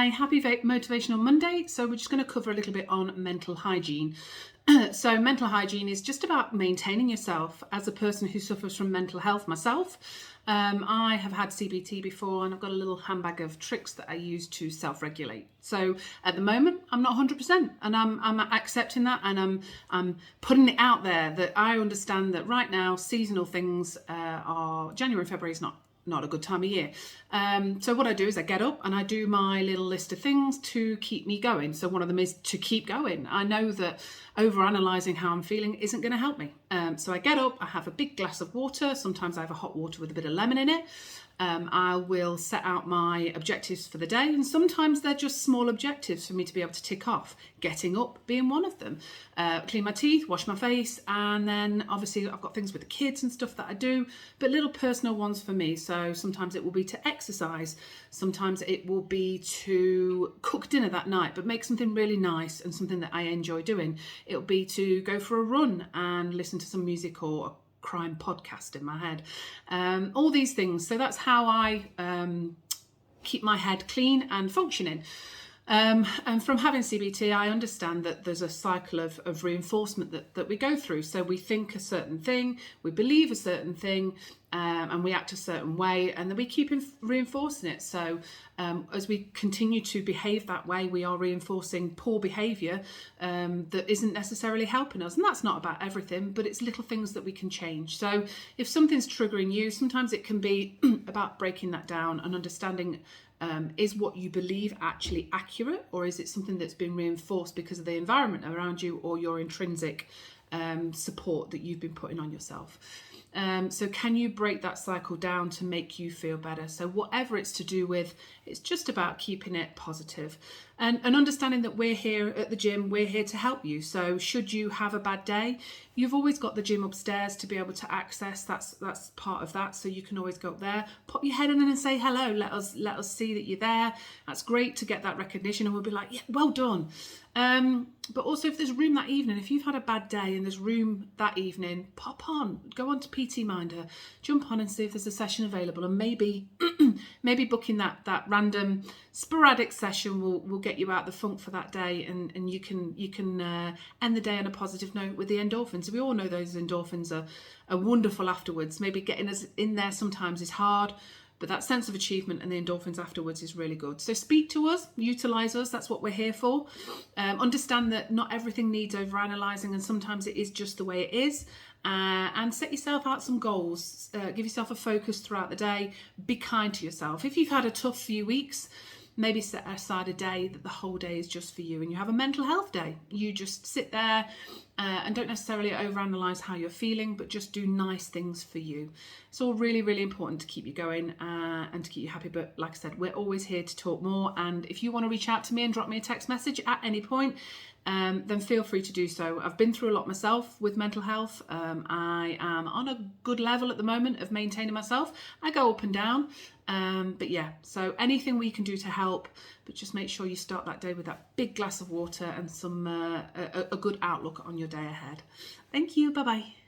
happy Motivational Monday. So we're just going to cover a little bit on mental hygiene. So mental hygiene is just about maintaining yourself. As a person who suffers from mental health myself, I have had CBT before, and I've got a little handbag of tricks that I use to self-regulate. So at the moment, I'm not 100%, and I'm accepting that, and I'm putting it out there that I understand that right now seasonal things are January and February is not a good time of year. So what I do is I get up and I do my little list of things to keep me going. So one of them is to keep going. I know that overanalyzing how I'm feeling isn't going to help me. So I get up, I have a big glass of water. Sometimes I have a hot water with a bit of lemon in it. I will set out my objectives for the day, and sometimes they're just small objectives for me to be able to tick off, getting up being one of them. Clean my teeth, wash my face, and then obviously I've got things with the kids and stuff that I do, but little personal ones for me. So sometimes it will be to exercise, sometimes it will be to cook dinner that night, but make something really nice and something that I enjoy doing. It'll be to go for a run and listen to some music or a crime podcast in my head, all these things. So that's how I keep my head clean and functioning. And from having CBT, I understand that there's a cycle of reinforcement that we go through. So we think a certain thing, we believe a certain thing, and we act a certain way, and then we keep reinforcing it. So as we continue to behave that way, we are reinforcing poor behaviour that isn't necessarily helping us. And that's not about everything, but it's little things that we can change. So if something's triggering you, sometimes it can be about breaking that down and understanding, is what you believe actually accurate, or is it something that's been reinforced because of the environment around you or your intrinsic support that you've been putting on yourself? So can you break that cycle down to make you feel better? So whatever it's to do with, it's just about keeping it positive and understanding that we're here at the gym, we're here to help you. So should you have a bad day, you've always got the gym upstairs to be able to access. That's part of that. So you can always go up there, pop your head in and say hello. Let us see that you're there. That's great to get that recognition, and we'll be like, yeah, well done. But also if there's room that evening, if you've had a bad day and there's room that evening, pop on, go on to PT Minder, jump on and see if there's a session available, and maybe booking that random sporadic session will get you out the funk for that day, and you can end the day on a positive note with the endorphins. We all know those endorphins are wonderful afterwards. Maybe getting us in there sometimes is hard, but that sense of achievement and the endorphins afterwards is really good. So speak to us, utilise us, that's what we're here for. Understand that not everything needs overanalyzing, and sometimes it is just the way it is. And set yourself out some goals. Give yourself a focus throughout the day. Be kind to yourself. If you've had a tough few weeks, maybe set aside a day that the whole day is just for you, and you have a mental health day. You just sit there and don't necessarily overanalyze how you're feeling, but just do nice things for you. It's all really, really important to keep you going and to keep you happy. But like I said, we're always here to talk more. And if you want to reach out to me and drop me a text message at any point, then feel free to do so. I've been through a lot myself with mental health. I am on a good level at the moment of maintaining myself. I go up and down. But yeah, so anything we can do to help, but just make sure you start that day with that big glass of water and some a good outlook on your day ahead. Thank you. Bye-bye.